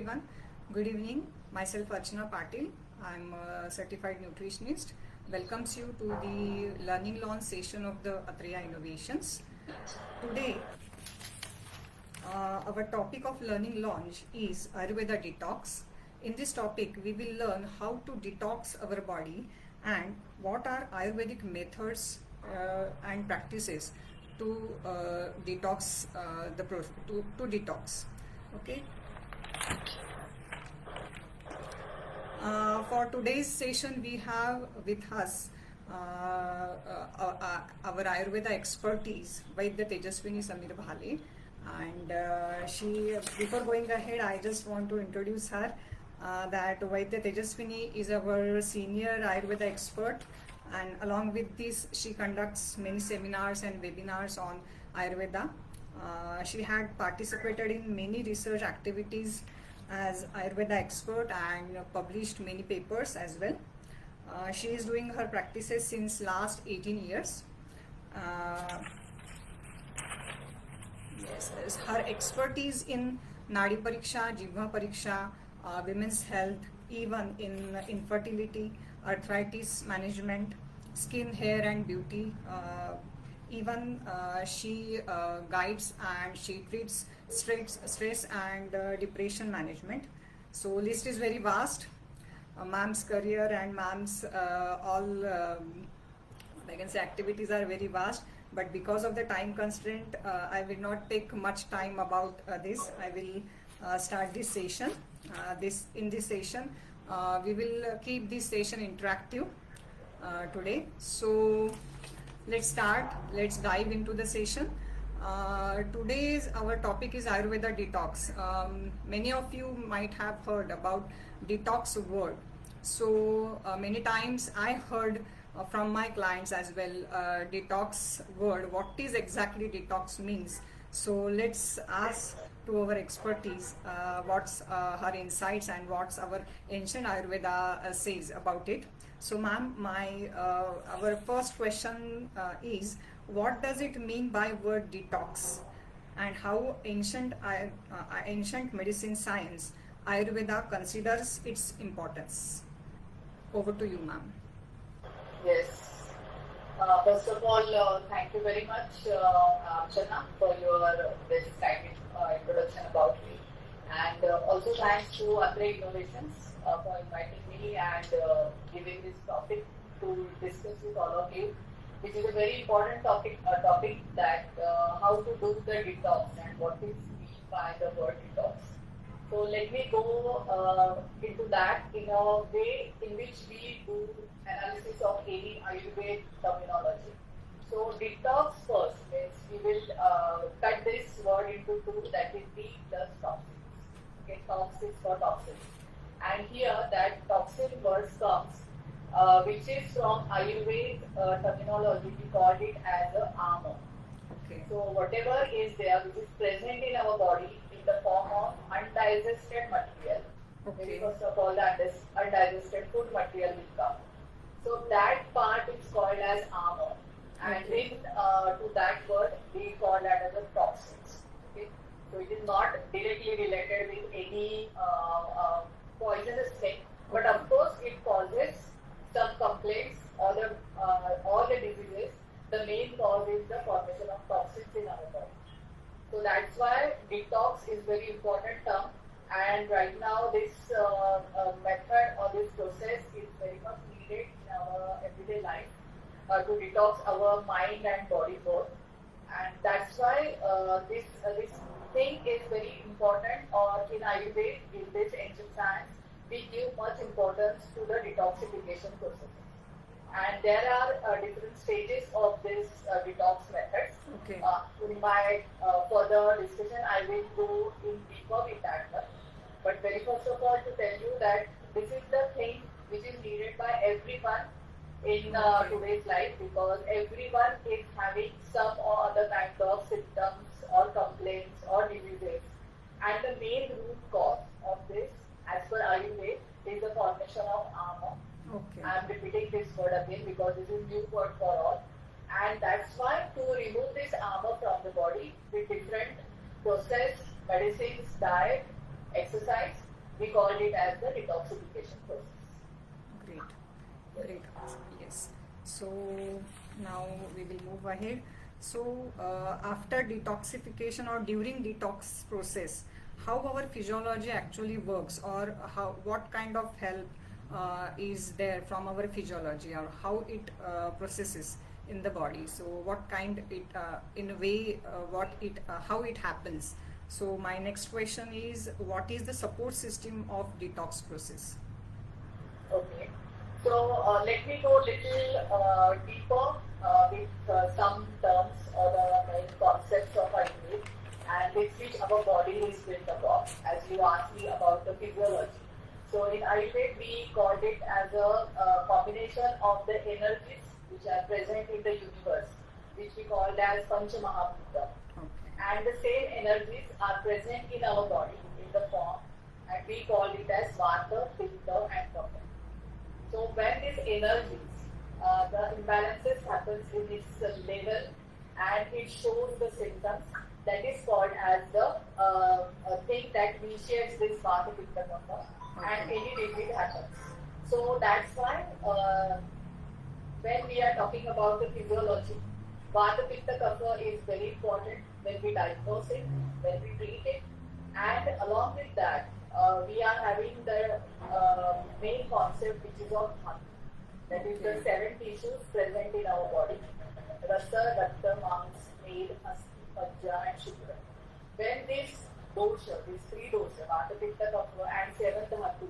Everyone, good evening. Myself Archana Patil. I'm a certified nutritionist. Welcomes you to the learning launch session of the Athreya Innovations. Today, our topic of learning launch is Ayurveda Detox. In this topic, we will learn how to detox our body and what are Ayurvedic methods and practices to detox to detox. Okay. For today's session, we have with us our Ayurveda expertise, Vaidya Tejaswini Bhale, and she. Before going ahead, I just want to introduce her. That Vaidya Tejaswini is our senior Ayurveda expert, and along with this, she conducts many seminars and webinars on Ayurveda. She had participated in many research activities as Ayurveda expert and published many papers as well. She is doing her practices since last 18 years. Yes, her expertise in Nadi Pariksha, 𝐂𝐥𝐿 Pariksha, women's health, even in infertility, arthritis management, skin, hair and beauty. Even she guides and she treats stress and depression management. So list is very vast. Ma'am's career and ma'am's all I can say activities are very vast. But because of the time constraint, I will not take much time about this. I will start this session. In this session, we will keep this session interactive today. So let's start. Let's dive into the session. Today's our topic is Ayurveda Detox. Many of you might have heard about detox word. So many times I heard from my clients as well detox word. What is exactly detox means? So let's ask to our expertise what's her insights and what's our ancient Ayurveda says about it. So ma'am, our first question is, what does it mean by word detox, and how ancient medicine science Ayurveda considers its importance? Over to you, ma'am. Yes. First of all, thank you very much, Archana, for your very kind introduction about me. And also thanks to Athreya Innovations for inviting me and giving this topic to discuss with all of you, which is a very important topic that how to do the detox and what is meant by the word detox. So let me go into that in a way in which we do analysis of any Ayurvedic terminology. So detox first means we will cut this word into two, that is D plus toxins. Okay, tox is for toxins. And here that toxin word comes, which is from Ayurvedic terminology, we called it as a armor. Okay. So whatever is there, which is present in our body in the form of undigested material. Okay. First of all, that is undigested food material will come. So that part is called as armor. And Okay. in to that word, we call that as a toxins. Okay? So it is not directly related with any poisonous thing, but of course it causes some complaints or the diseases. The main cause is the formation of toxins in our body. So that's why detox is very important term. And right now this method or this process is very much needed in our everyday life to detox our mind and body both. And that's why this thing is very important, or in Ayurveda, in this ancient science, we give much importance to the detoxification process. And there are different stages of this detox methods. Okay. In my further discussion, I will go in deeper with that one. But very first of all, to tell you that this is the thing which is needed by everyone in today's life, because everyone is having some or other kind of symptoms or complaints or diseases. And the main root cause of this, as per Ayurveda, is the formation of armor. Okay. I am repeating this word again because this is new word for all. And that's why to remove this armor from the body with different process, medicines, diet, exercise, we called it as the detoxification process. Great, great. Yes. So now we will move ahead. So after detoxification or during detox process, how our physiology actually works, or how what kind of help is there from our physiology, or how it processes in the body. So what kind it in a way what it how it happens. So my next question is, what is the support system of detox process? Okay. So let me go a little deeper with some terms or the main concepts of Ayurveda and with which our body is built upon, as you asked me about the physiology. So in Ayurveda, we called it as a combination of the energies which are present in the universe, which we called as Pancha Mahabhuta. And the same energies are present in our body in the form, and we call it as Vata, Pitta and Kapha. So when these energies, the imbalances happens in its level and it shows the symptoms, that is called as the thing that initiates this Vata, Pitta, Kapha, and any disease happens. So that's why when we are talking about the physiology, Vata, Pitta, Kapha is very important when we diagnose it, when we treat it, and along with that, we are having the main concept which is of Dhatu. That is the 7 tissues present in our body: Rasa, Rakta, Mams, Med, Asti, Pajja and Shukra. When this dosha, these 3 dosha, Vata, Pitta, Kapha and 7 Dhatu,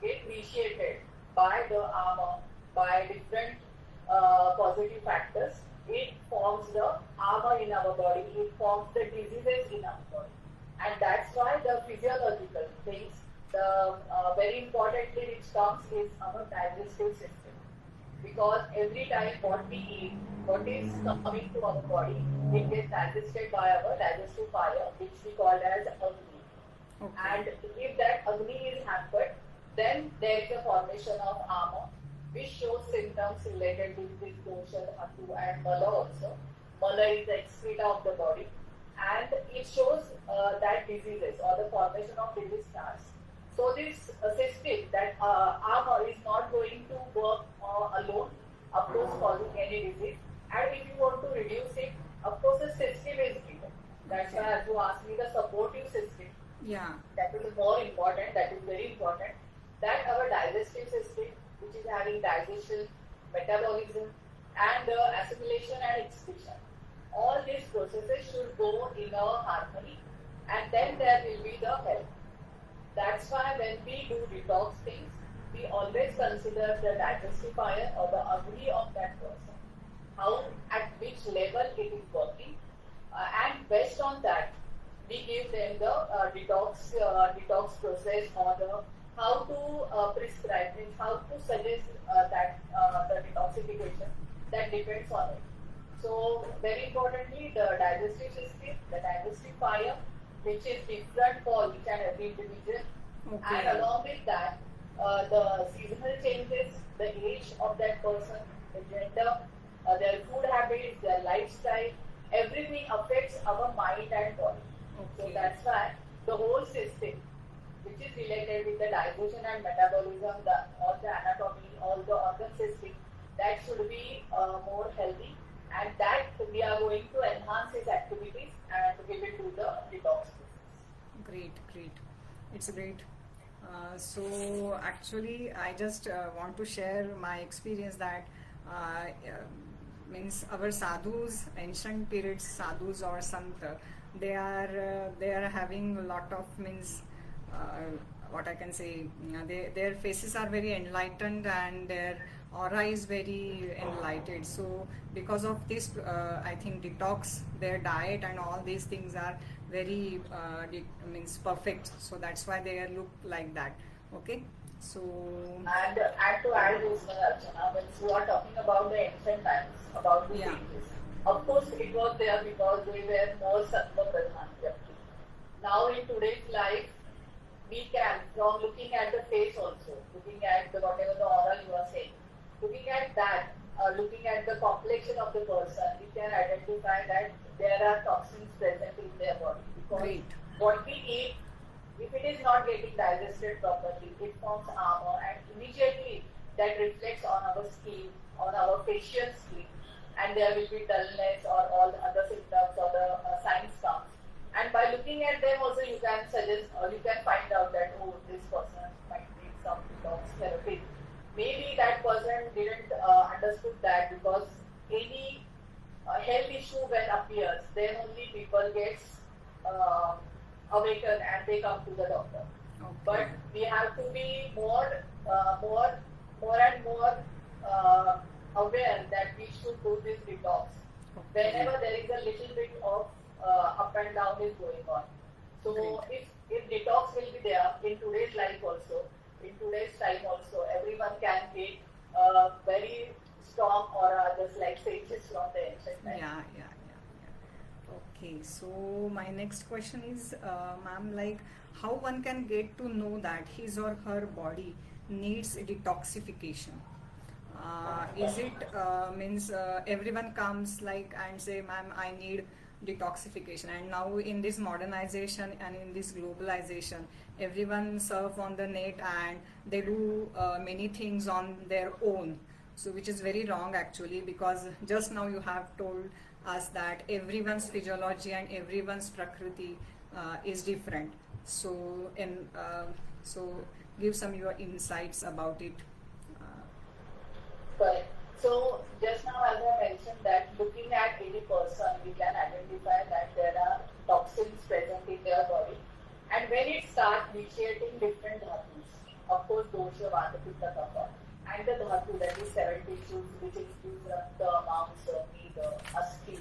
get initiated by the ama, by different positive factors, it forms the ama in our body, it forms the diseases in our body. And that's why the physiological things, the very importantly which comes is our digestive system. Because every time what we eat, what is coming to our body, it gets digested by our digestive fire, which we call as Agni. Okay. And if that Agni is hampered, then there is a formation of ama, which shows symptoms related with this dosha, dhatu and mala also. Mala is the excreta of the body, and it shows that diseases or the formation of disease starts. So this system, that ama is not going to work alone, of course causing any disease. And if you want to reduce it, of course the system is given. That's why as you asked me, the supportive system. Yeah. That is more important, that is very important. That our digestive system, which is having digestion, metabolism, and assimilation and excretion. All these processes should go in a harmony, and then there will be the health. That's why when we do detox things, we always consider the digestive fire or the agni of that person, how, at which level it is working, and based on that, we give them the detox process or the how to prescribe, means how to suggest that the detoxification, that depends on it. So very importantly, the digestive system, the digestive fire, which is different for each and every individual, and along with that, the seasonal changes, the age of that person, the gender, their food habits, their lifestyle, everything affects our mind and body. So that's why the whole system, which is related with the digestion and metabolism, all the anatomy, all the organ system, that should be more healthy, and that we are going to enhance its activities and we will do the detox process. Great, great. It's great. So actually, I just want to share my experience that means our sadhus, ancient periods sadhus or santa, they are having a lot of means. What I can say, their faces are very enlightened and their aura is very enlightened. So because of this, I think detox, their diet and all these things are very means perfect. So that's why they look like that. Okay. So and to add this, Archana, when you are talking about the ancient times, about the changes, of course it was there because they were more sattva pradhan. Now in today's life, we can, from looking at the face also, looking at whatever the aura you are saying, looking at that, looking at the complexion of the person, we can identify that there are toxins present in their body. Because what we eat If it is not getting digested properly, it forms armor, and immediately that reflects on our skin, on our facial skin, and there will be dullness or all the other symptoms or the signs comes. And by looking at them also you can suggest or you can find out that, oh, this person might need some detox therapy. Maybe that person didn't understood that, because any health issue when appears, then only people gets awakened and they come to the doctor. Okay. But we have to be more and more aware that we should do this detox whenever there is a little bit of up and down is going on. So if detox will be there in today's life also, in today's time also, everyone can get very strong aura, just like sages from the ancient time. Yeah. Okay, so my next question is, ma'am, like how one can get to know that his or her body needs detoxification? Is it means everyone comes like and say, ma'am, I need detoxification, and now in this modernization and in this globalization, everyone surf on the net and they do many things on their own, so which is very wrong actually, because just now you have told us that everyone's physiology and everyone's prakriti is different. So so give some your insights about it. Correct. So just now, as I mentioned, that looking at any person, we can identify that there are toxins present in their body, and when it starts initiating different dhatus, of course, dosha, vata, pitta, kapha, and the dhatu, that is 7 tissues, which includes the mamsa, the asti,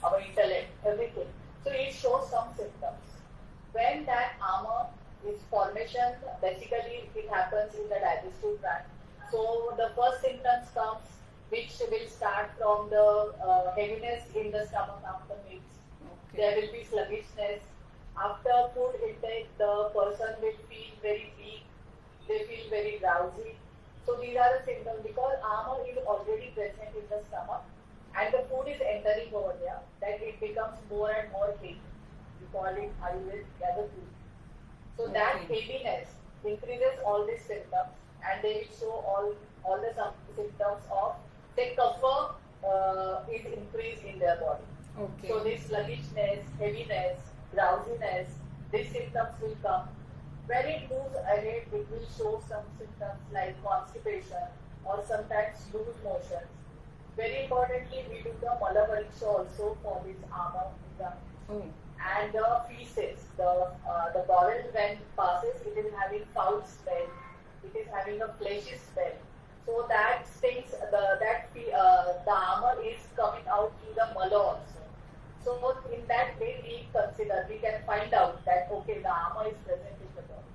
our intellect, everything. So it shows some symptoms. When that armor is formation, basically it happens in the digestive tract. So the first symptoms comes, which will start from the heaviness in the stomach after meals. Okay. There will be sluggishness. After food intake, the person will feel very weak. They feel very drowsy. So these are the symptoms, because armor is already present in the stomach and the food is entering over there, that it becomes more and more heavy. We call it Ayurvedic food. So that heaviness increases all these symptoms, and they will show all the symptoms of, say, kapha is increased in their body. Okay. So this sluggishness, heaviness, drowsiness, these symptoms will come. When it moves ahead, it will show some symptoms like constipation or sometimes loose motions. Very importantly, we do the Mala Pariksha also for this armor examination. And the feces, the bowel when passes, it is having foul smell. It is having a fleshy smell. So that stinks, the armor is coming out through the mala also. So in that way we can find out that, okay, the armor is present in the body.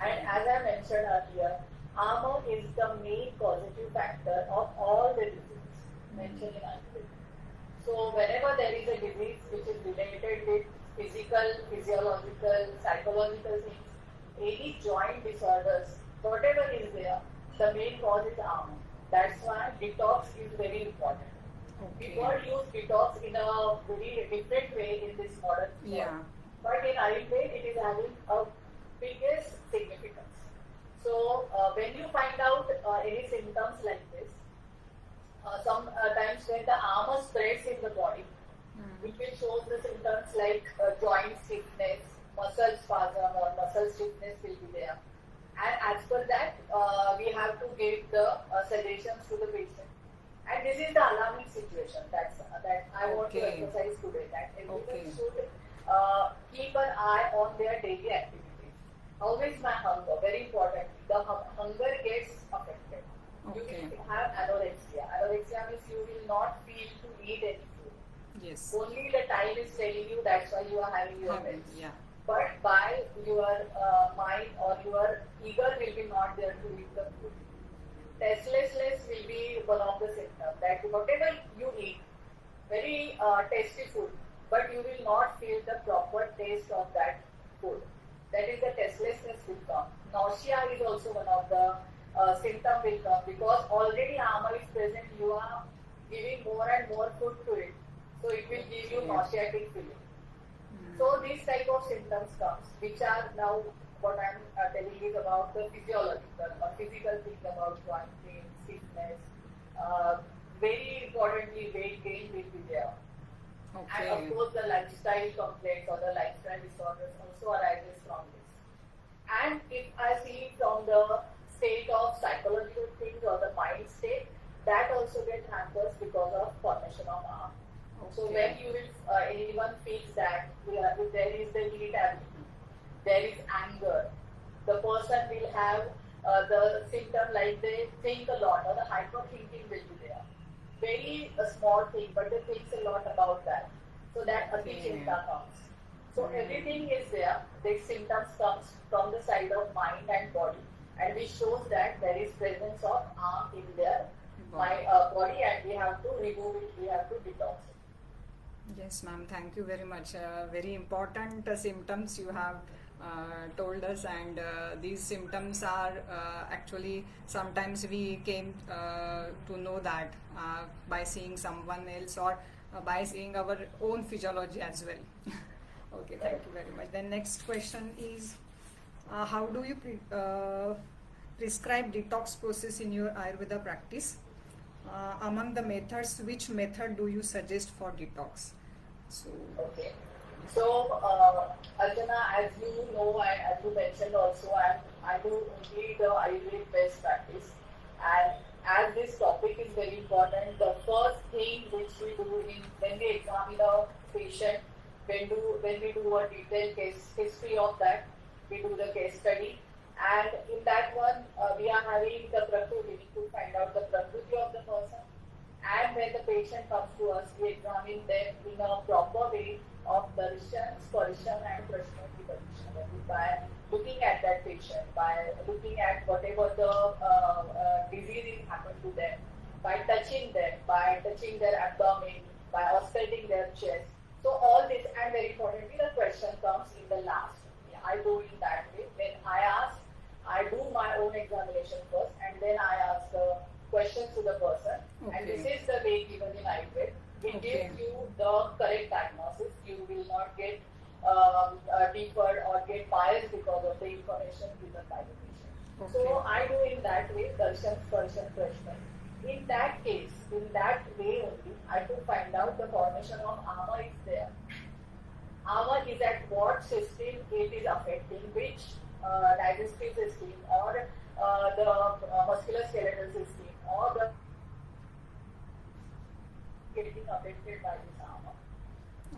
And as I mentioned earlier, armor is the main causative factor of all the diseases mentioned in Ayurveda. So whenever there is a disease which is related with physical, physiological, psychological things, any joint disorders, whatever is there, the main cause is armor. That's why detox is very important. Okay. People use detox in a very different way in this modern world. But in Ayurveda, it is having a biggest significance. So when you find out any symptoms like this, sometimes when the armor spreads in the body, it will show the symptoms like joint stiffness, muscle spasm or muscle stiffness will be there. And as per that, we have to give the suggestions to the patient. And this is the alarming situation that I want to emphasize today, that everyone should keep an eye on their daily activities. How is my hunger? Very important. The hunger gets affected. You will have anorexia. Anorexia means you will not feel to eat any food. Yes. Only the time is telling you, that's why you are having your meals. Yeah. But by your mind or your eager will be not there to eat the food. Tastelessness will be one of the symptoms, that whatever you eat, very tasty food, but you will not feel the proper taste of that food. That is, the tastelessness will come. Nausea is also one of the symptoms will come, because already armor is present, you are giving more and more food to it. So it will give you nauseatic feeling. So these type of symptoms comes, which are now what I'm telling is about the physiological or physical thing about joint pain, stiffness. Very importantly, weight gain will be there. Okay. And of course, the lifestyle complaints or the lifestyle disorders also arises from this. And if I see from the state of psychological things or the mind state, that also gets hampers because of formation of arm. Okay. So when you will, anyone feels that there is the irritability, there is anger, the person will have the symptom like they think a lot or the hyperthinking will be there. Very small thing, but they think a lot about that. So that atichinta comes. So everything is there. The symptoms comes from the side of mind and body, and which shows that there is presence of arm in their body, and we have to remove it. We have to detox it. Yes, ma'am. Thank you very much. Very important symptoms you have told us, and these symptoms are actually sometimes we came to know that by seeing someone else or by seeing our own physiology as well. Okay, thank you very much. The next question is, how do you prescribe detox process in your Ayurveda practice? Among the methods, which method do you suggest for detox? So, okay. So, Archana, as you know, and as you mentioned also, I do only the Ayurvedic based practice. And as this topic is very important, the first thing which we do when we examine a patient, when we do a detailed case history of that, we do the case study. And in that one, we are having the prakriti, we need to find out the prakriti of the person. And when the patient comes to us, we examine them in a proper way of darshan, sparshan and prashnoti parisha. By looking at that patient, by looking at whatever the disease happened to them, by touching them, by touching their abdomen, by ausculting their chest. So all this, and very importantly, the question comes in the last. I go in that way. When I do my own examination first, and then I ask the questions to the person. Okay. And this is the way given in Ayurveda. It gives you the correct diagnosis. You will not get deferred or get biased because of the information given by the patient. Okay. So I do in that way, darshan, sparshan, prashna. In that case, in that way only, I do find out the formation of ama is there. Ama is at what system it is affecting, which digestive system or the musculoskeletal system or the getting affected by this ama.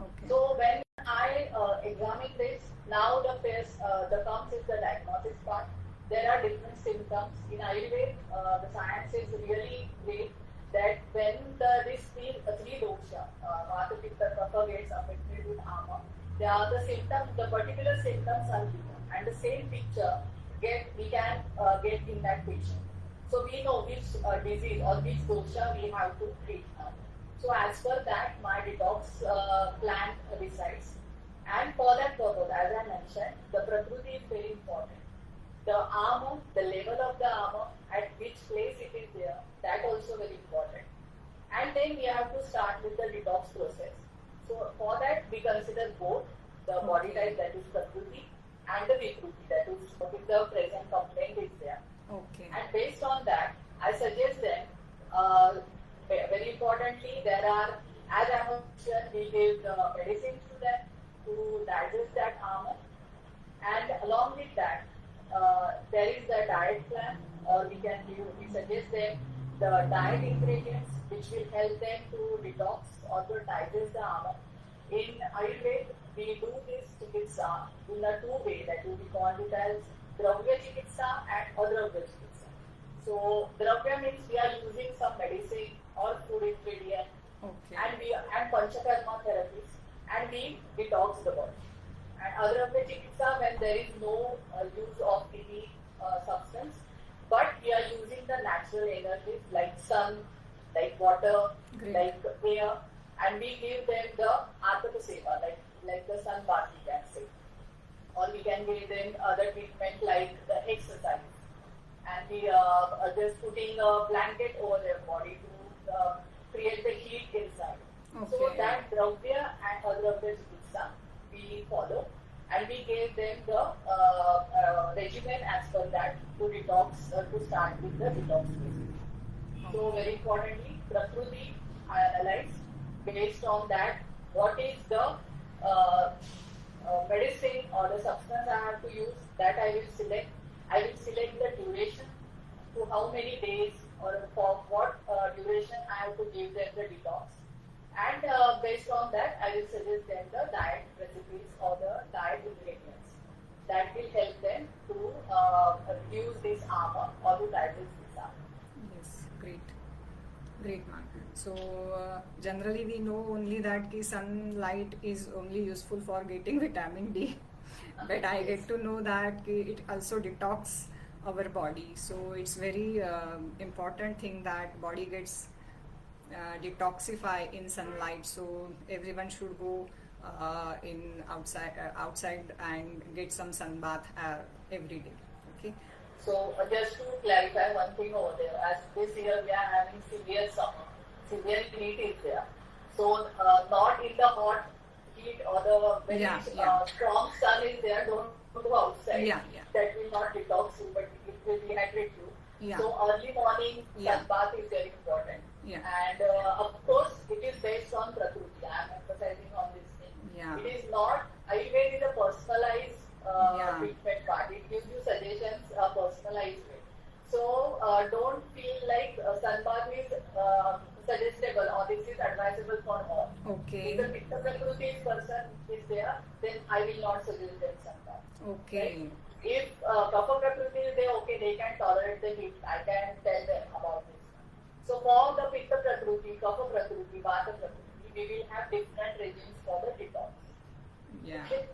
okay. So when I examine this, now the comes is the diagnosis part. There are different symptoms. In Ayurveda, the science is really great that when this three dosha, Vata, Pitta, Kapha gets affected with ama, there are the symptoms, the particular symptoms are given, and the same picture we can get in that patient. So we know which disease or which dosha we have to treat now. So as per that, my detox plan decides. And for that purpose, as I mentioned, the prakriti is very important. The ama, the level of the ama, at which place it is there, that also very important. And then we have to start with the detox process. So for that, we consider both the body type, that is prakriti, and the vikruti, that is what is the present complaint is there. Okay. And based on that, I suggest them, very importantly, there are, as I mentioned, we give the medicines to them to digest that ama. And along with that, there is the diet plan, or we suggest them the diet ingredients which will help them to detox or to digest the ama. In Ayurveda, we do this chikitsa in a two-way, that will be called it as dravya chikitsa and adravya chikitsa. So dravya means we are using some medicine or food ingredient, Okay. and panchakarma therapies, and we detox the body. And adravya chikitsa, when there is no use of any substance, but we are using the natural energies like sun, like water, Great. like air, and we give them the ataka seva, like the sun bath, we can say. Or we can give them other treatment like the exercise. And we are just putting a blanket over their body to create the heat inside. Okay. So that dravya and adravya chikitsa, we we follow, and we gave them the regimen as per that to detox, to start with the detox phase. So very importantly, Prakriti I analyze. Based on that, what is the medicine or the substance I have to use, that I will select. I will select the duration, to how many days or for what duration I have to give them the detox. And based on that, I will suggest them the diet recipes or the diet ingredients that will help them to reduce this armor or to digest this armor. Yes, great. Great, ma'am. So, generally we know only that ki sunlight is only useful for getting vitamin D. But I get to know that ki it also detox our body. So, it's very important thing that body gets detoxify in sunlight. So, everyone should go in outside and get some sun bath every day. Okay. So just to clarify one thing over there, as this year we are having severe summer, severe heat is there. So not in the hot heat or the very strong sun is there, don't go outside. That will not detox you, but it will dehydrate you. So early morning sun bath is very important. And of course it is based on Prakriti. I am emphasizing on this thing. It is not, Ayurveda is a personalized treatment part. It gives you suggestions personalized way. So don't feel like sun bath is suggestible or this is advisable for all. Okay. If the Pitta Prakriti person is there, then I will not suggest them sun bath. Okay. Right? If Kapha Prakriti is there, okay, they can tolerate the heat. I can tell them about this. So for the Pitta Prakriti, Kapha Prakriti, Vata Prakriti, we will have different regimes for the detox. Okay?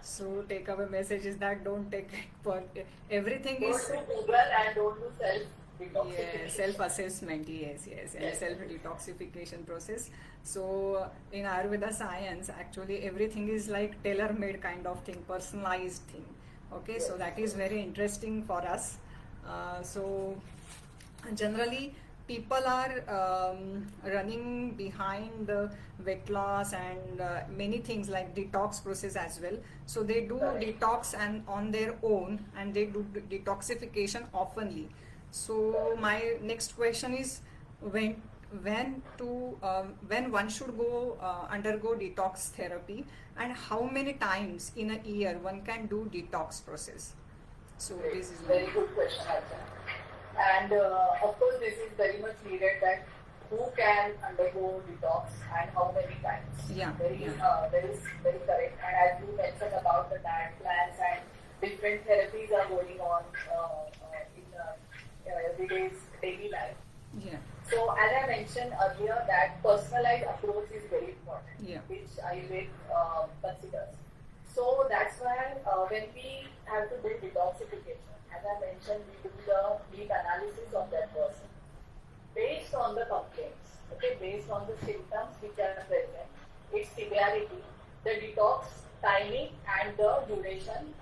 So take away message is that don't take it for everything. Don't is do Google and don't do self-detoxification. Self-assessment, and self-detoxification process. So in Ayurveda science, actually everything is like tailor-made kind of thing, personalized thing. Okay, so that is very interesting for us. So generally people are running behind the weight loss and many things like detox process as well. So they do detox and on their own, and they do detoxification oftenly. So my next question is when one should go undergo detox therapy, and how many times in a year one can do detox process. So this is very good question, Archana. And of course, this is very much needed, that who can undergo detox and how many times. Very correct. And as you mentioned about the diet plans and different therapies are going on in everyday's daily life. So as I mentioned earlier, that personalized approach is very important, which Ayurveda considers. So that's why when we have to do detoxification, as I mentioned, we do the deep analysis of that person based on the complaints, based on the symptoms which are present, its severity, the detox timing and the duration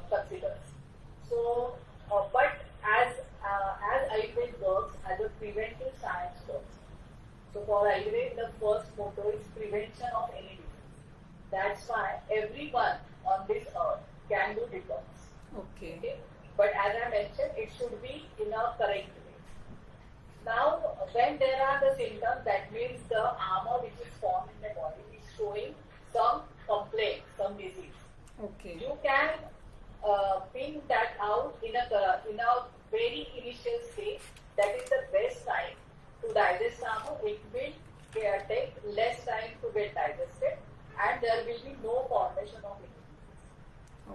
considers. So, but as Ayurveda works as a preventive science works. So for Ayurveda, the first motto is prevention of any disease. That's why everyone on this earth can do detox. Okay. But as I mentioned, it should be in a correct way. Now, when there are the symptoms, that means the armor which is formed in the body is showing some complaint, some disease. Okay. You can pin that out in a very initial stage. That is the best time to digest armor. It will take less time to get digested, and there will be no formation of it.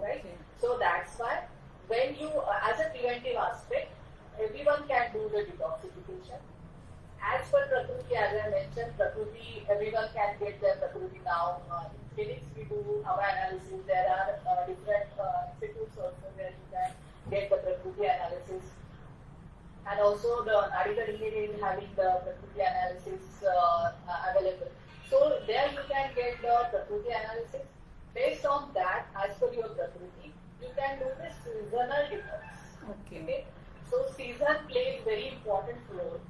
Right? So that's why when you, as a preventive aspect, everyone can do the detoxification. As per Prakriti, as I mentioned, Prakriti, everyone can get their Prakriti now. In clinics, we do our analysis. There are different institutes also where you can get the Prakriti analysis. And also the Nadi Pariksha is having the Prakriti analysis available. So there you can get the Prakriti analysis. Based on that, as per your Prakriti, you can do the seasonal detox. Okay. So season plays very important role.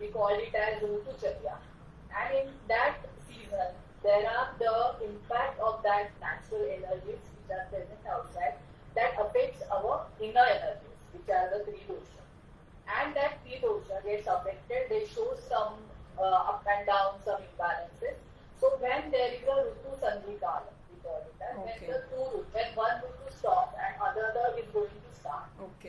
We call it as ऋतुचर्या. And in that season, there are the impact of that natural energies which are present outside that affects our inner energies, which are the three dosha. And that three dosha gets affected, they show some up and down, some imbalances. So when there is a Rutu Sandhikala, we call it that, when one Rutu stops and another is going to start.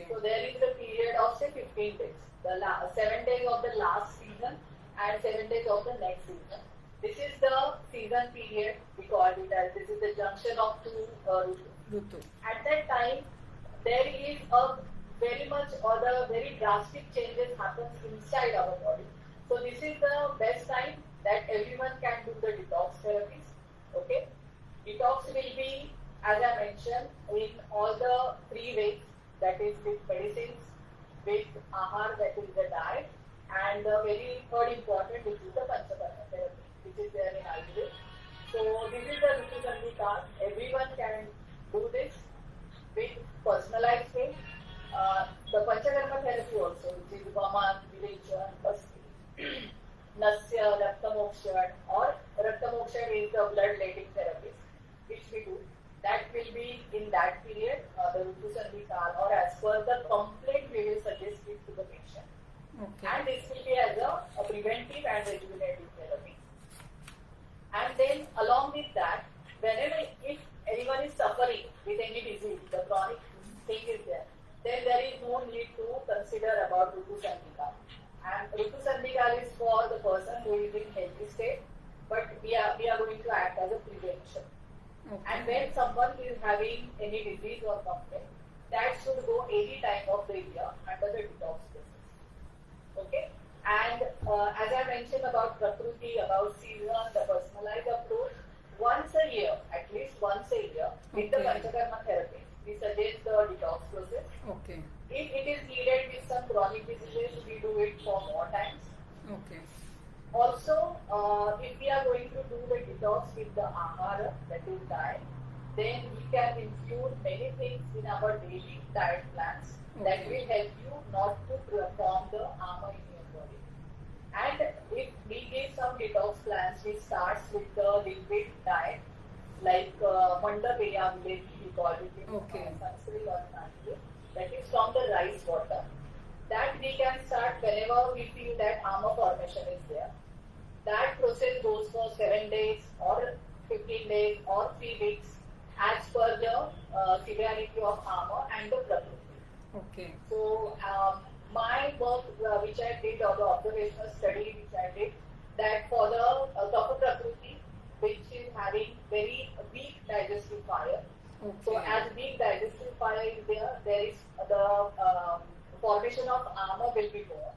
So there is a period of say 15 days, the 7 days of the last season and 7 days of the next season. This is the season period, we call it as this is the junction of two Rutu. At that time, there is a very much or the very drastic changes happens inside our body. So this is the best time that everyone can do the detox therapies. Okay, detox will be, as I mentioned, in all the three ways. That is with medicines, with ahar, that is the diet, and the very third important, which is the panchakarma therapy, which is there in Ayurveda. So this is the Rutu Sandhikala. Everyone can do this with personalized way. The panchakarma therapy also, which is Vaman, Virecha, Basti, Nasya, Raktamokshan, or Raktamokshan is the blood-letting therapies, which we do. That will be in that period, the Rutu Sandhikala, or as per the complaint we will suggest it to the patient. And this will be as a preventive and rejuvenative therapy. And then along with that, whenever if anyone is suffering with any disease, the chronic thing is there, then there is no need to consider about Rutu Sandhikala. And Rutu Sandhikala is for the person who is in healthy state, but we are going to act as a prevention. And when someone is having any disease or complaint, that should go any time of the year under the detox process. Okay? And as I mentioned about Prakruti, about season, the personalized approach, once a year, at least once a year, with the Panchakarma therapy, we suggest the detox process. If it is needed with some chronic diseases, we do it for more times. Also, if we are going to do the detox with the ahara, that is diet, then we can include many things in our daily diet plans that will help you not to perform the ama in your body. And if we give some detox plans, we start with the liquid diet, like Mandapeya village, we call it in Sanskrit or Sanskrit, that is from the rice water. That we can start whenever we feel that ama formation is there. That process goes for 7 days or 15 days or 3 weeks as per the severity of ama and the Prakriti. So my work which I did, or the observational study which I did, that for the Kapha Prakriti, which is having very weak digestive fire. So as weak digestive fire is there, there is the formation of ama will be more.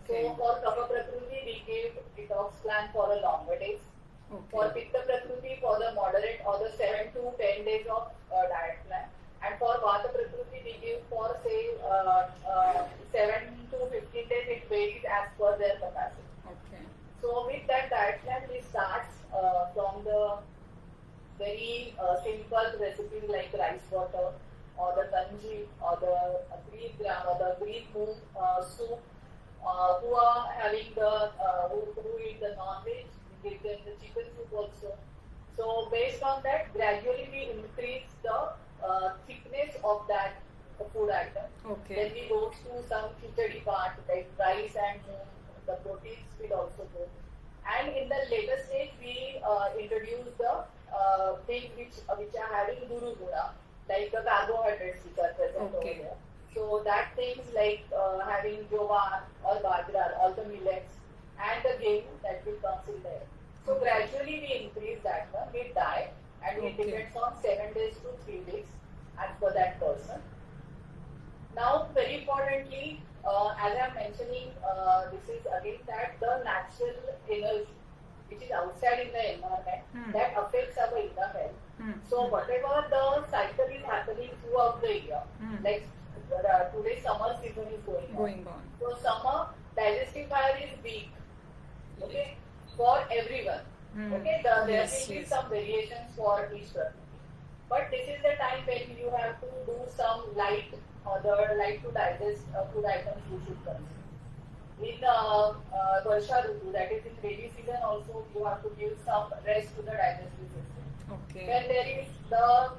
So for Kapha Prakriti, we give detox plan for a longer days. For Pitta Prakriti, for the moderate or the 7 to 10 days of diet plan. And for Vata Prakriti, we give for say 7 to 15 days, it varies as per their capacity. So with that diet plan, we start from the very simple recipes like rice water or the kanji or the green gram or the green moong soup. Who are having the who eat the non-veg, we give them the chicken soup also. So based on that, gradually we increase the thickness of that food item. Then we go to some khichdi part like rice and moong, the proteins will also go. And in the later stage, we introduce the things which are having guru guna, like the carbohydrates which are present over there. So that things like having jowar or bajra, all the millets, and the 𝐂𝐲𝐢 that will comes in there. So gradually we increase that one with diet, and it depends on 7 days to 3 weeks as per that person. Now, very importantly, as I am mentioning, this is again that the natural energy which is outside in the environment that affects our inner health. So whatever the cycle is happening throughout the year, like today's summer season is going on. So summer digestive fire is weak, for everyone. There will be some variations for each person. But this is the time when you have to do some light to digest food items you should consume. in Varsha Rutu, that is in rainy season also, you have to give some rest to the digestive system. Okay. When there is the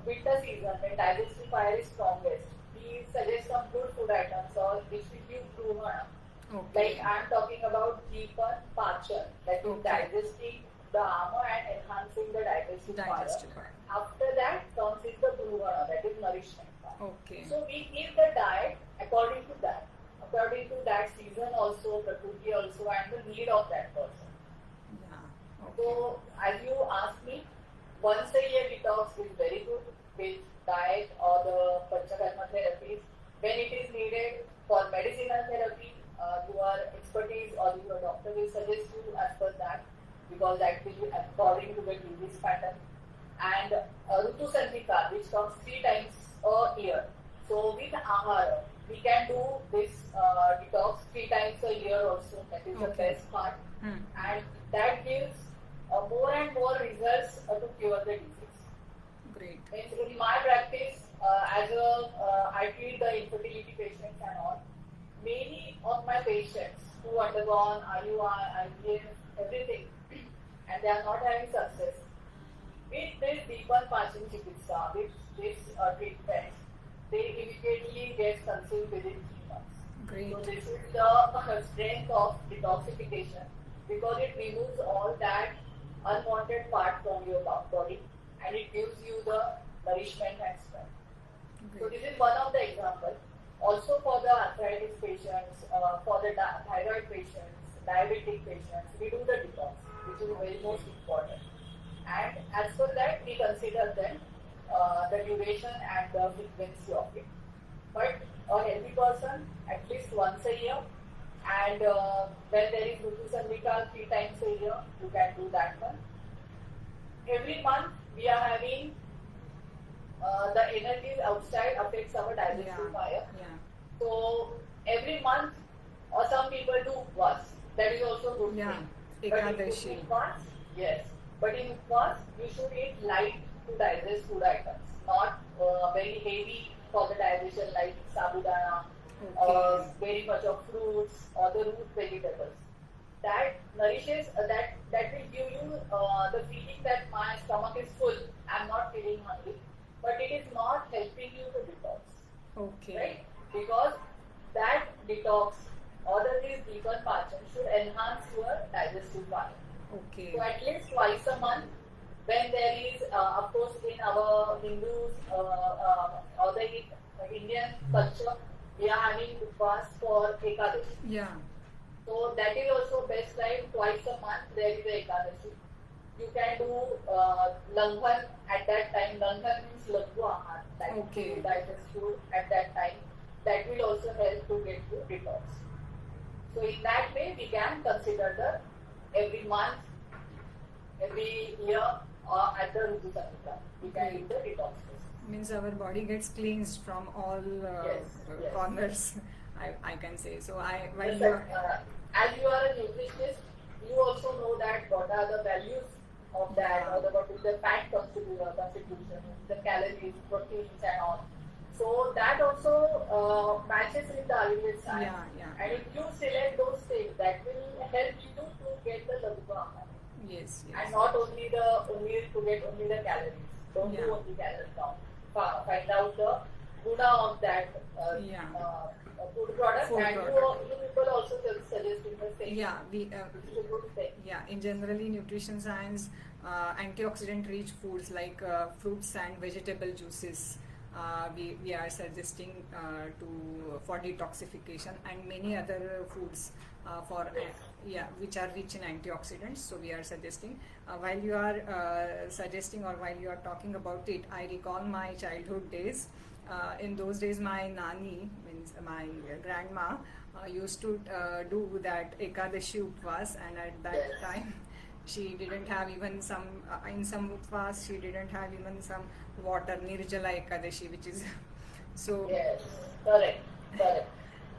winter season, when digestive fire is strongest, we suggest some good food items or which we give Bruhana. Okay. Like I am talking about 𝐾𝐿, that is digesting the armor and enhancing the digestive fire. After that comes is the Bruhana, that is nourishment part. Okay. So we give the diet according to that season also, Prakriti also, and the need of that person. Yeah. Okay. So as you asked me, once a year detox is very good with diet or the Panchakarma therapies. When it is needed for medicinal therapy, your expertise or your doctor will suggest you as per that, because that will be according to the disease pattern. And Rutu Sandhika, which comes 3 times a year. So with Ahara, we can do this detox 3 times a year also. That is the best part. And that gives more and more results to cure the disease. Great. In my practice, I treat the infertility patients and all. Many of my patients who undergone IVF, everything, and they are not having success. With this Deepan-Pachan Chikitsa, with this treatment, they immediately get conceived within 3 months. Great. So this is the strength of detoxification, because it removes all that unwanted part from your body and it gives you the nourishment and strength. Great. So this is one of the examples. Also for the arthritis patients, for the thyroid patients, diabetic patients, we do the detox, which is very most important. And as per that, we consider then the duration and the frequency of it. But a healthy person, at least once a year, and when there is Rutu Sandhika 3 times a year, you can do that one. Every month, we are having the energies outside affects our digestive fire. Yeah. So every month, or some people do upvas. That is also good thing. 𝐾𝐿. Yes. But in upvas, you should eat light to digest food items, not very heavy for the digestion like sabudana, very much of fruits or the root vegetables. That nourishes, that will give you the feeling that my stomach is full, I am not feeling hungry. But it is not helping you to detox. Okay. Right? Because that detox or this Deepan-Pachan should enhance your digestive fire. Okay. So at least twice a month, when there is, of course, in our Hindus or the Indian culture, we are having upvas for Ekadashi. Yeah. So that is also best time. Twice a month there is a Ekadashi. You can do Langhan at that time. Langhan means Laghu Ahar. You digest food at that time. That will also help to get you detox. So in that way, we can consider the every month, every year, or at the Rutu Sandhika, we can do the detox. Means our body gets cleansed from all corners, I can say. So as you are a nutritionist, you also know that what are the values of that, or what is the fat constitution, the calories, proteins and all. So that also matches with the Ayurvedic science. And if you select those things, that will help you to get the Laghu Ahar. Yes. And not only to get only the calories. Don't do only calories now. Find out the guna of that food product, you people also suggesting the same. In generally nutrition science, antioxidant rich foods like fruits and vegetable juices, we are suggesting for detoxification, and many other foods which are rich in antioxidants. So we are suggesting. While you are suggesting or while you are talking about it, I recall my childhood days. In those days, my nani, means my grandma, used to do that Ekadashi upvas, and at that time she didn't have even some, in some upvas she didn't have even some water, Nirjala Ekadashi, which is so. Yes, correct.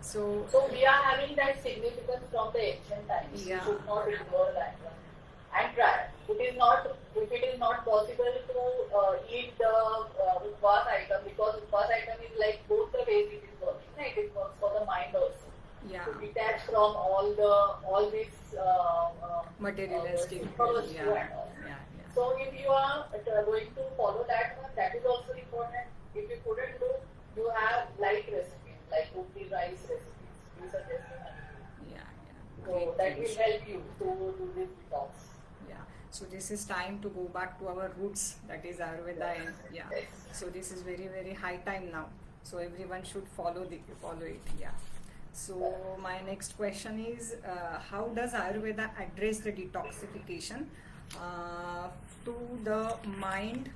So we are having that significance from the ancient times. You should not ignore that one. And try. If it is not possible to eat the upvas item, because upvas item is like both the ways it is working. It works for the mind also. Yeah. To detach from all these materialistic. superfluous Yeah. and all. Yeah. So if you are going to follow that one, that is also important. If you couldn't do, you have light recipes like cookie rice recipes. We suggest Yeah. so Great that things. will help you to do this detox. Yeah. So this is time to go back to our roots, that is Ayurveda. And yeah. Yes. So this is very, very high time now. So everyone should follow it. Yeah. So my next question is, how does Ayurveda address the detoxification to the mind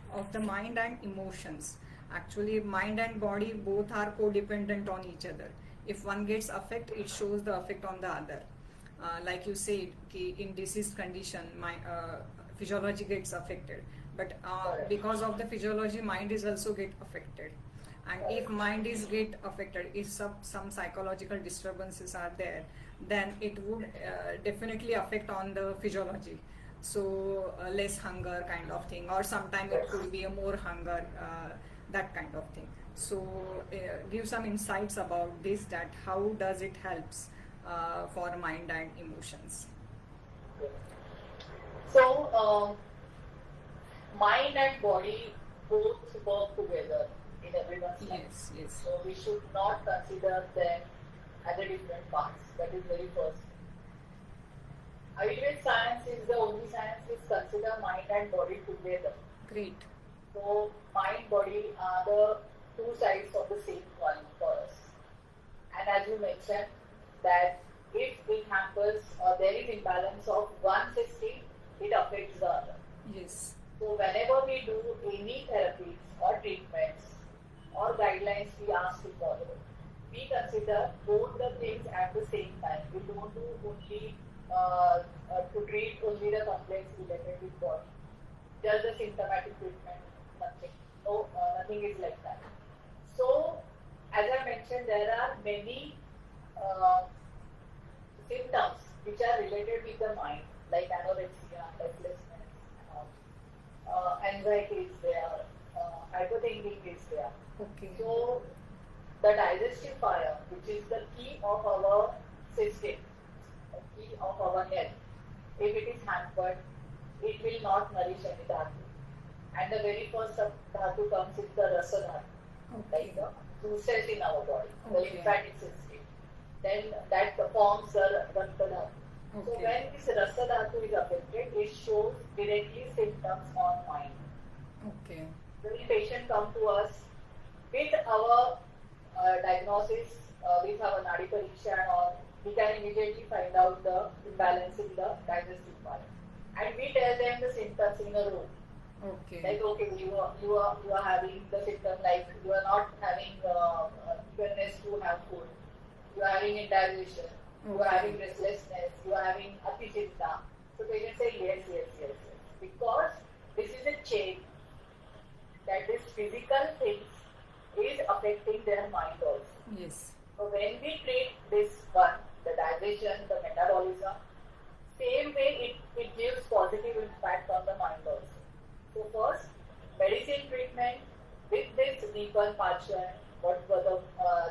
and emotions? Actually, mind and body both are codependent on each other. If one gets affected, it shows the effect on the other. Like you said, in disease condition, my physiology gets affected, but because of the physiology, mind is also get affected. And if mind is get affected, if some psychological disturbances are there, then it would definitely affect on the physiology. So less hunger kind of thing, or sometimes it could be a more hunger, that kind of thing. So give some insights about this, that how does it helps for mind and emotions. So mind and body both work together in everyone's life. Yes. So we should not consider them as a different parts. That is very first. Ayurvedic science is the only science which consider mind and body together. Great. So mind, body are the two sides of the same coin for us. And as you mentioned, that if it happens or there is imbalance of one system, it affects the other. Yes. So whenever we do any therapies or treatments or guidelines we ask to follow, we consider both the things at the same time. We don't do only to treat only the complaints related with body. Just the symptomatic treatment, nothing. No, nothing is like that. So, as I mentioned, there are many symptoms which are related with the mind, like anorexia, restlessness, anxiety is there, hyperthinking is there. Okay. So, the digestive fire, which is the key of our system, the key of our health, if it is hampered, it will not nourish any dhatu. And the very first dhatu comes in the rasa dhatu, like the juices in our body, the lymphatic system. Then that forms the rakta dhatu. So when this rasa dhatu is affected, it shows directly symptoms on mind. Okay. When the patient come to us with our diagnosis, with our Nadi Pariksha and all, we can immediately find out the imbalance in the digestive fire. And we tell them the symptoms in a row. Okay. Like, okay, you are having the symptom, like you are not having eagerness to have food. You are having indigestion. You are having restlessness. You are having atichinta. So patient say yes. Because this is a chain that this physical things is affecting their mind also. Yes. So when we treat this one, the digestion, the metabolism, same way it gives positive impact on the mind also. So first, medicine treatment with this reconstruction, what was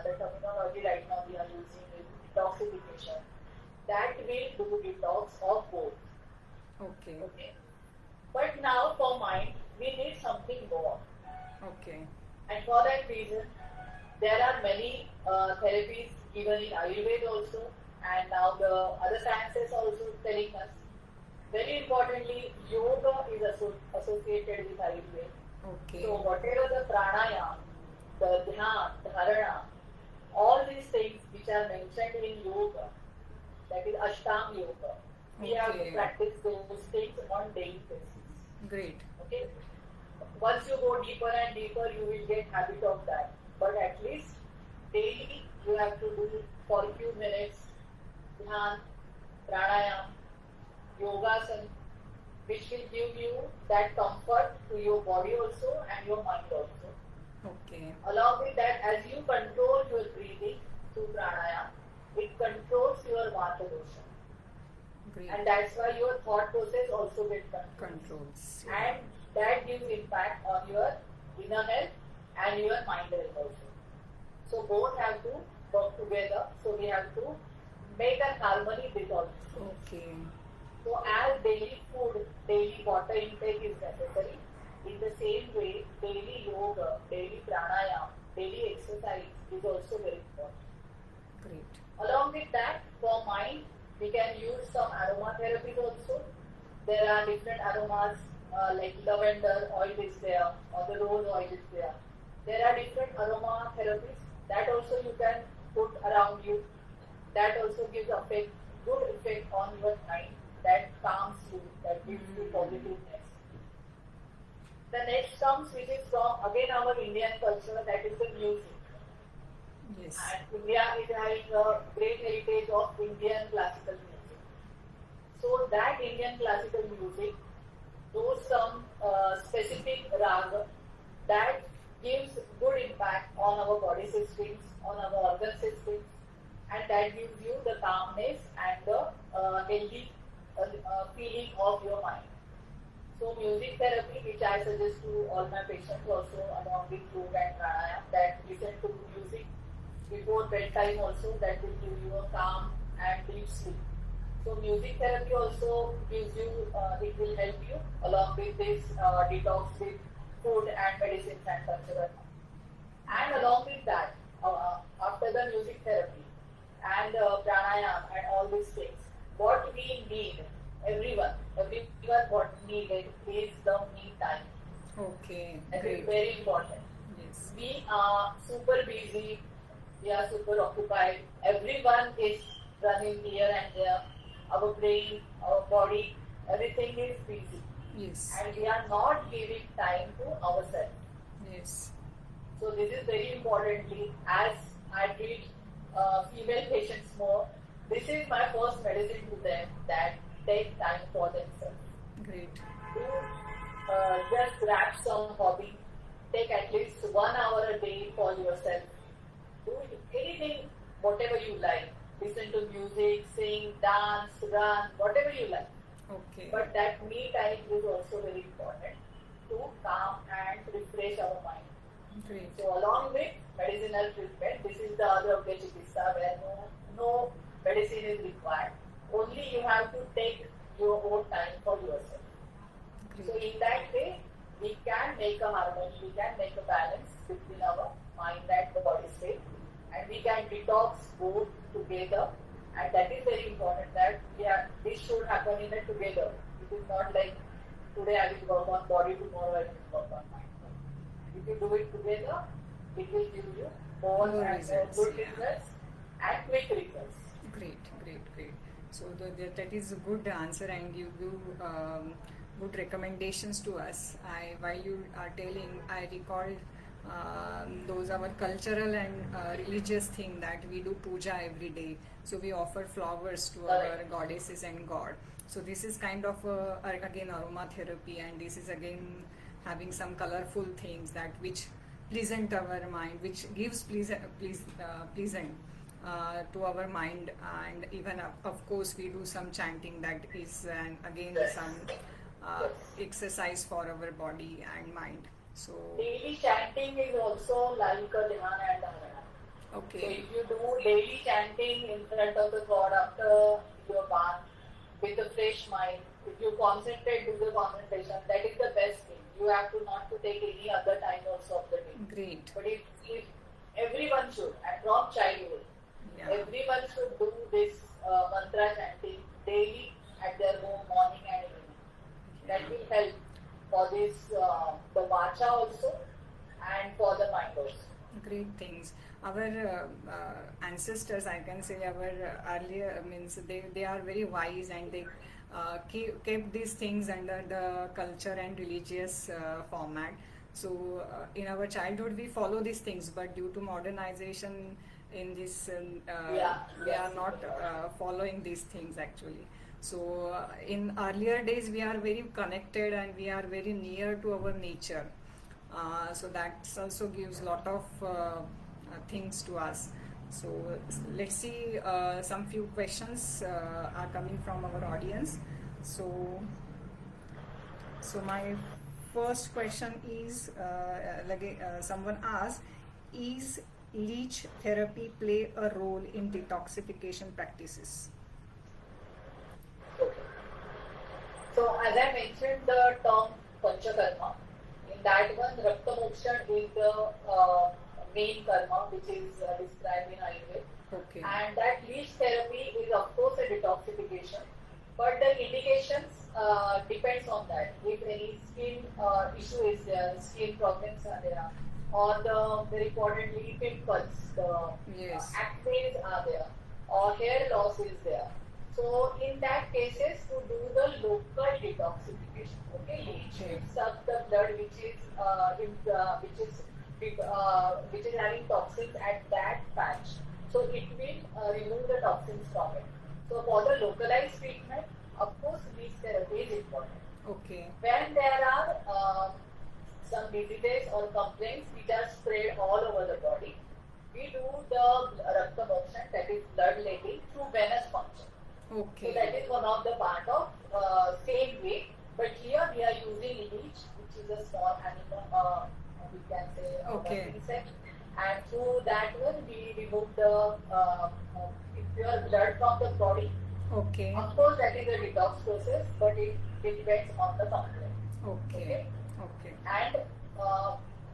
the terminology right now we are using is detoxification. That will do detox of both. Okay. But now for mind, we need something more. Okay. And for that reason, there are many therapies given in Ayurveda also, and now the other sciences also telling us. Very importantly, yoga is associated with Ayurveda. Okay. So whatever the pranayama, the dhyan, dharana, all these things which are mentioned in yoga, that is Ashtanga yoga, we have to practice those things on daily basis. Great. Okay. Once you go deeper and deeper, you will get habit of that. But at least daily you have to do for a few minutes dhyan, pranayama, yogasana, which will give you that comfort to your body also and your mind also. Okay. Along with that, as you control your breathing through pranayama, it controls your vata dosha. Great. And that's why your thought process also gets Controls. And that gives impact on your inner health and your mind health also. So both have to work together. So we have to make an harmony with all these things. Okay. So as daily food, daily water intake is necessary, in the same way, daily yoga, daily pranayama, daily exercise is also very important. Great. Along with that, for mind, we can use some aromatherapies also. There are different aromas like lavender oil is there or the rose oil is there. There are different aromatherapies that also you can put around you. That also gives good effect on your mind. That calms you, that gives you positiveness. The next comes, which is from again our Indian culture, that is the music. Yes. And India is having a great heritage of Indian classical music. So that Indian classical music knows some specific raga that gives good impact on our body systems, on our organ systems, and that gives you the calmness and the healthy feeling of your mind. So music therapy, which I suggest to all my patients also along with yoga and pranayama, that listen to music before bedtime also, that will give you a calm and deep sleep. So music therapy also gives you, it will help you along with this detox with food and medicines and cultural. And along with that, after the music therapy and pranayama and all these things, what we need, everyone what needed is the me time. Okay. That Great. is very important. Yes. We are super busy, we are super occupied, everyone is running here and there, our brain, our body, everything is busy. Yes. And we are not giving time to ourselves. Yes. So this is very importantly, as I treat female patients more, this is my first medicine to them, that take time for themselves. Great. Do just grab some hobby, take at least 1 hour a day for yourself. Do anything, whatever you like. Listen to music, sing, dance, run, whatever you like. Okay. But that me time is also very important to calm and refresh our mind. Great. So along with medicinal treatment, this is the other 𝐂𝐥𝐿 where no medicine is required. Only you have to take your own time for yourself. Great. So in that way, we can make a harmony, we can make a balance between our mind and the body state, and we can detox both together. And that is very important, that this should happen in a together. It is not like today I will work on body, tomorrow I will work on mind. If you do it together, it will give you more and more results, good yeah. results and quick results. Great. So that is a good answer, and you give good recommendations to us. While you are telling, I recalled those our cultural and religious thing, that we do puja every day. So we offer flowers to our goddesses and God. So this is kind of again aromatherapy, and this is again having some colorful things that which pleasant our mind, which gives pleasant to our mind. And even of course we do some chanting, that is again some exercise for our body and mind. So daily chanting is also like a dhyana and dharana. okay. So if you do daily chanting in front of the God after your bath with a fresh mind, if you concentrate, do the concentration, that is the best thing. You have to not to take any other time also of the day. Great. But if everyone should, and from childhood, everyone should do this mantra chanting daily at their home, morning and evening. That will help for this, the vacha also, and for the mind also. Great things. Our ancestors, I can say, our earlier means they are very wise, and they kept these things under the culture and religious format. So in our childhood we follow these things, but due to modernization in this we are not following these things actually. So in earlier days we are very connected and we are very near to our nature. So that also gives lot of things to us. So let's see, some few questions are coming from our audience. So my first question is, someone asked, is leech therapy play a role in detoxification practices? Okay. So as I mentioned the term Panchakarma, in that one Rakta Mokshan is the main karma which is described in Ayurveda. Okay. And that leech therapy is of course a detoxification, but the indications depends on that. If any skin issue is there, skin problems are there, or the very importantly pimples, the Yes. acne are there, or hair loss is there. So in that cases to do the local detoxification, okay, leech suck the blood which is having toxins at that patch. So it will remove the toxins from it. So for the localized treatment, of course, leech therapy is important. Okay. When there are some diseases or complaints which are spread all over the body, we do the Rakta Mokshan, that is blood letting through venous function. Okay. So that is one of the part of same way. But here we are using leech, which is a small animal, we can say Okay. insect, and through that one we remove the impure blood from the body. Okay. Of course, that is a detox process, but it depends on the complaint. Okay. Okay. And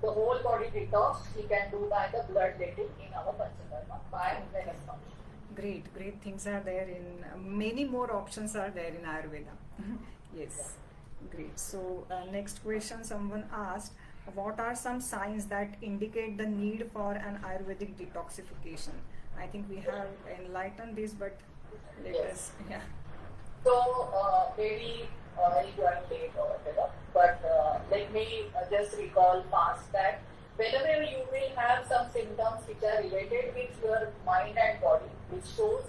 the whole body detox we can do by the blood letting in our Panchakarma by venous function. Great things are there in many more options are there in Ayurveda. Yes, great. So next question, someone asked, what are some signs that indicate the need for an Ayurvedic detoxification? I think we have enlightened this, but let us, yeah. So maybe I joined late or whatever, but let me just recall fast that whenever you will have some symptoms which are related with your mind and body, which shows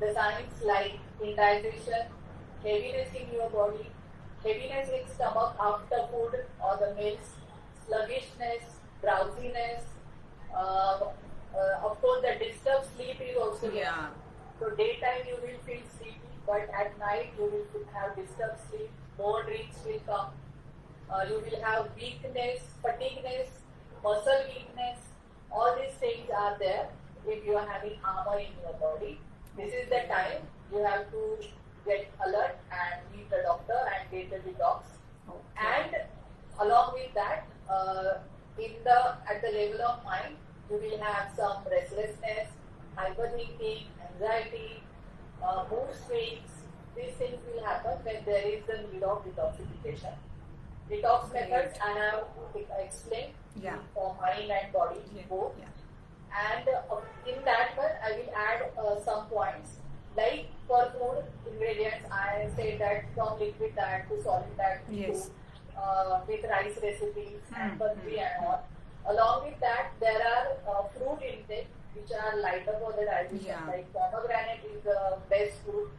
the signs like indigestion, heaviness in your body, heaviness in stomach after food or the meals, sluggishness, drowsiness, of course the disturbed sleep is also there. Yeah. So daytime you will feel sleepy, but at night you will have disturbed sleep, more dreams will come, you will have weakness, fatigueness, muscle weakness, all these things are there if you are having armor in your body. This is the time you have to get alert and meet the doctor and get the detox. Okay. And along with that, at the level of mind, you will have some restlessness, hyperthinking, anxiety, mood swings. These things will happen when there is the need of detoxification. Detox methods I have explained for mind and body both. Yeah. And in that one, I will add some points. Like for food ingredients, I say that from liquid diet to solid diet to Yes. with rice recipes and padri and all. Along with that, there are fruit intake which are lighter for the digestion. Yeah. Like pomegranate is the best fruit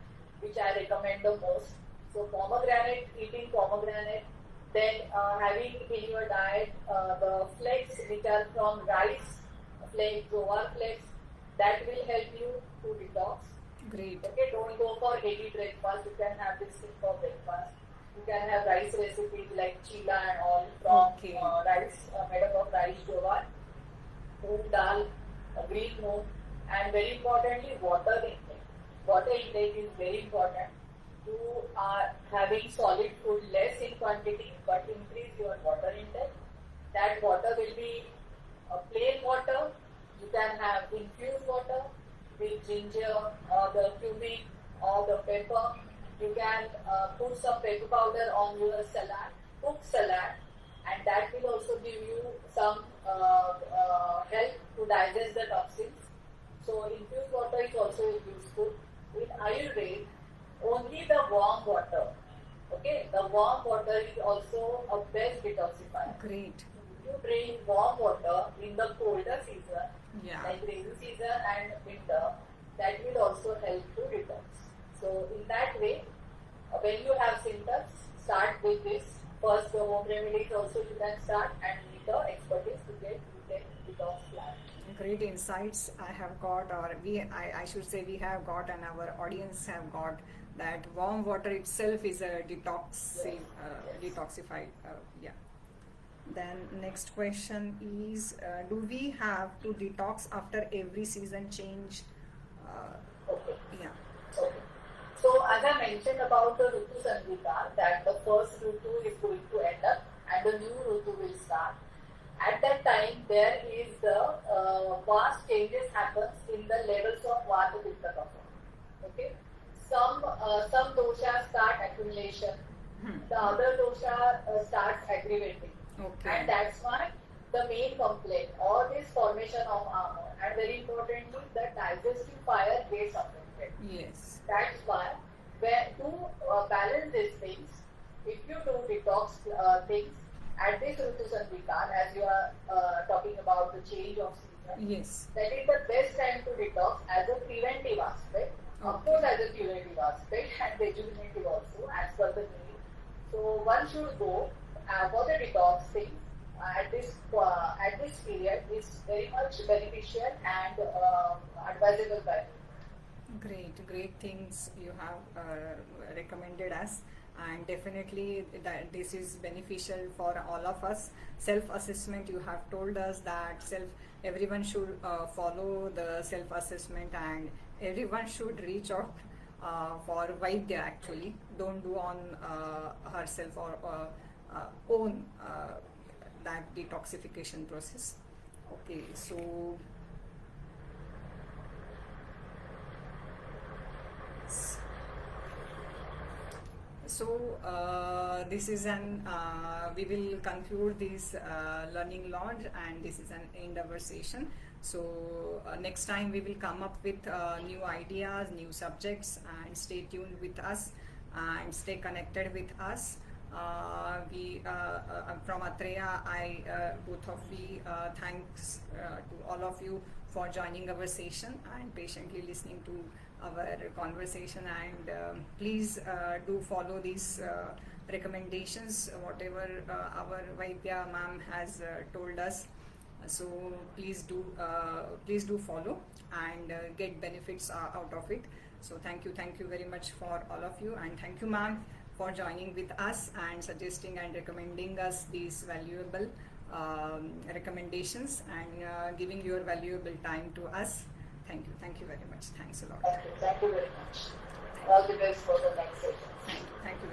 which I recommend the most. So pomegranate, eating pomegranate, then having in your diet the flakes which are from rice flakes, jowar flakes, that will help you to detox. Great. Okay, don't go for heavy breakfast. You can have this thing for breakfast. You can have rice recipes like chila and all from rice, made up of rice, jowar, moong dal, green moong, and very importantly, water intake. Water intake is very important. You are having solid food less in quantity, but increase your water intake. That water will be plain water. You can have infused water with ginger or the cumin or the pepper. You can put some pepper powder on your salad, cook salad, and that will also give you some help to digest the toxins. So infused water is also useful. In Ayurveda, only the warm water. Okay, the warm water is also a best detoxifier. Great. You drink warm water in the colder season, like rainy season and winter, that will also help to detox. So in that way, when you have symptoms, start with this. First, the home remedies also you can start and need the expertise to get detox plan. Great insights I have got, or I should say we have got, and our audience have got, that warm water itself is a detoxified. Then next question is, do we have to detox after every season change? Okay. Yeah. Okay. So as I mentioned about the Ritu Sangita, that the first Ritu is going to end up and the new Ritu will start. At that time, there is the vast changes happens in the levels of Vata, Pitta, Kapha. Okay. Some doshas start accumulation, the other dosha starts aggravating. Okay. And that's why the main complaint or this formation of armor, and very importantly, the digestive fire gets affected. Yes. That's why, to balance these things, if you do detox things at this Ritu Sandhika, as you are talking about the change of season, Yes. that is the best time to detox as a preventive aspect, of course as a curative aspect and rejuvenative also as per the need. So one should go for the detox thing at this period is very much beneficial and advisable by me. Great things you have recommended us, and definitely that this is beneficial for all of us. Self-assessment, you have told us that everyone should follow the self-assessment, and everyone should reach out for Vaidya actually. Don't do on herself or own that detoxification process. Okay, so this is an we will conclude this learning launch, and this is an end of our session. So next time we will come up with new ideas, new subjects, and stay tuned with us and stay connected with us. From Atreya, both of we thanks to all of you for joining our session and patiently listening to our conversation, and please do follow these recommendations, whatever our Vaidya ma'am has told us. So please do follow and get benefits out of it. So thank you very much for all of you, and thank you ma'am for joining with us and suggesting and recommending us these valuable recommendations and giving your valuable time to us. Thank you very much. Thanks a lot. Thank you very much. All the best for the next session. Thank you.